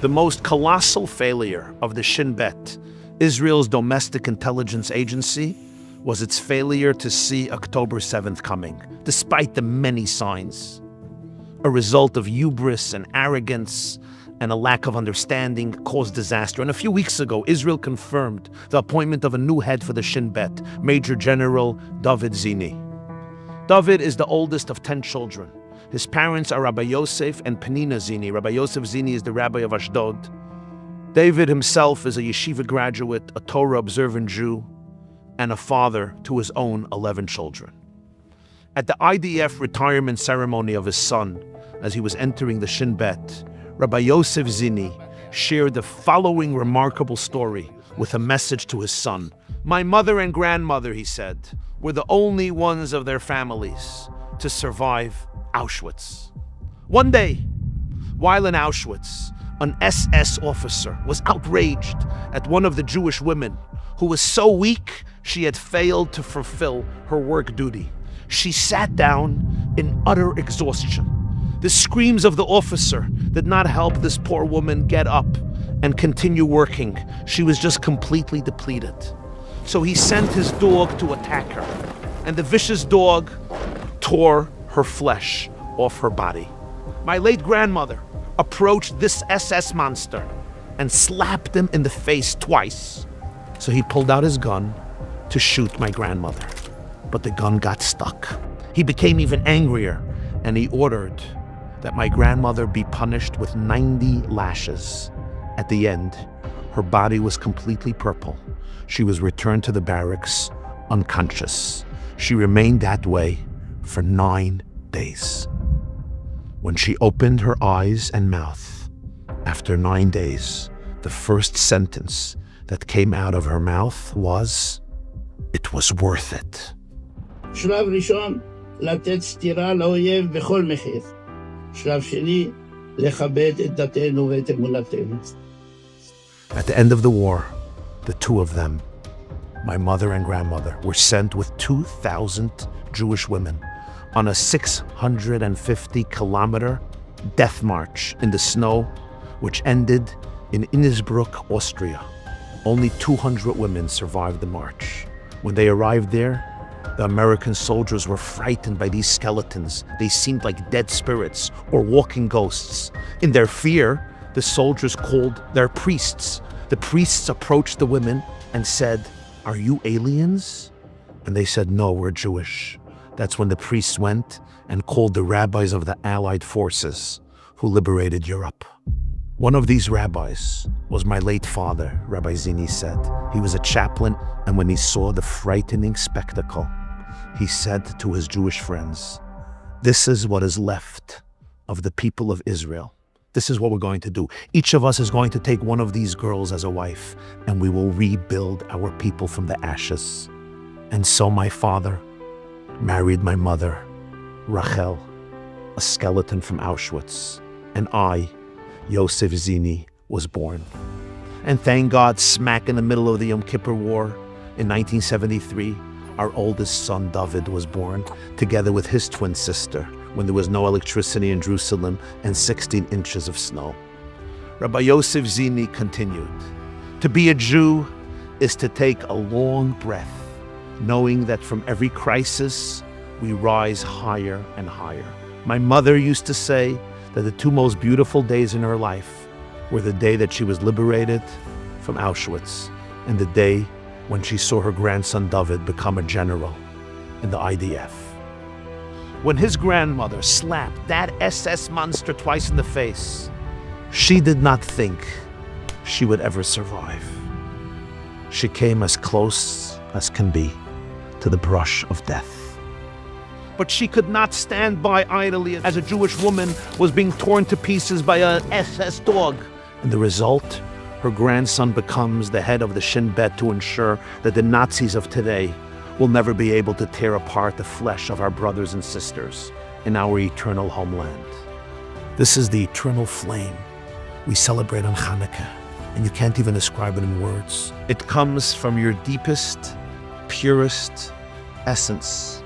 The most colossal failure of the Shin Bet, Israel's domestic intelligence agency, was its failure to see October 7th coming, despite the many signs. A result of hubris and arrogance and a lack of understanding caused disaster. And a few weeks ago, Israel confirmed the appointment of a new head for the Shin Bet, Major General David Zini. David is the oldest of 10 children. His parents are Rabbi Yosef and Penina Zini. Rabbi Yosef Zini is the rabbi of Ashdod. David himself is a yeshiva graduate, a Torah-observant Jew, and a father to his own 11 children. At the IDF retirement ceremony of his son, as he was entering the Shin Bet, Rabbi Yosef Zini shared the following remarkable story with a message to his son. "My mother and grandmother," he said, "were the only ones of their families to survive Auschwitz." One day, while in Auschwitz, an SS officer was outraged at one of the Jewish women who was so weak she had failed to fulfill her work duty. She sat down in utter exhaustion. The screams of the officer did not help this poor woman get up and continue working. She was just completely depleted. So he sent his dog to attack her, and the vicious dog tore her flesh off her body. My late grandmother approached this SS monster and slapped him in the face twice. So he pulled out his gun to shoot my grandmother, but the gun got stuck. He became even angrier, and he ordered that my grandmother be punished with 90 lashes. At the end, her body was completely purple. She was returned to the barracks unconscious. She remained that way for 9 days. When she opened her eyes and mouth, after 9 days, the first sentence that came out of her mouth was, "It was worth it." שלב ראשון, לתת סתירה לאויב בכל מחיר. שלב שני, לכבד את דתנו ואת אמונתנו. At the end of the war, the two of them, my mother and grandmother, were sent with 2,000 Jewish women on a 650-kilometer death march in the snow, which ended in Innsbruck, Austria. Only 200 women survived the march. When they arrived there, the American soldiers were frightened by these skeletons. They seemed like dead spirits or walking ghosts. In their fear, the soldiers called their priests. The priests approached the women and said, "Are you aliens?" And they said, "No, we're Jewish." That's when the priests went and called the rabbis of the Allied forces who liberated Europe. One of these rabbis was my late father, Rabbi Zini said. He was a chaplain, and when he saw the frightening spectacle, he said to his Jewish friends, "This is what is left of the people of Israel. This is what we're going to do. Each of us is going to take one of these girls as a wife, and we will rebuild our people from the ashes." And so my father married my mother, Rachel, a skeleton from Auschwitz, and I, Yosef Zini, was born. And thank God, smack in the middle of the Yom Kippur War in 1973, our oldest son, David, was born, together with his twin sister, when there was no electricity in Jerusalem and 16 inches of snow. Rabbi Yosef Zini continued, "To be a Jew is to take a long breath, knowing that from every crisis, we rise higher and higher. My mother used to say that the two most beautiful days in her life were the day that she was liberated from Auschwitz and the day when she saw her grandson David become a general in the IDF. When his grandmother slapped that SS monster twice in the face, she did not think she would ever survive. She came as close as can be to the brush of death. But she could not stand by idly as a Jewish woman was being torn to pieces by an SS dog. And the result, her grandson becomes the head of the Shin Bet to ensure that the Nazis of today will never be able to tear apart the flesh of our brothers and sisters in our eternal homeland. This is the eternal flame we celebrate on Chanukah, and you can't even describe it in words. It comes from your deepest, purest essence,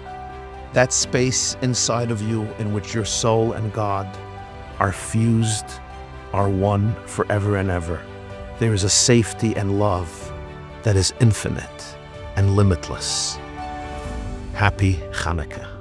that space inside of you in which your soul and God are fused are one forever and ever. There is a safety and love that is infinite and limitless. Happy Chanukah.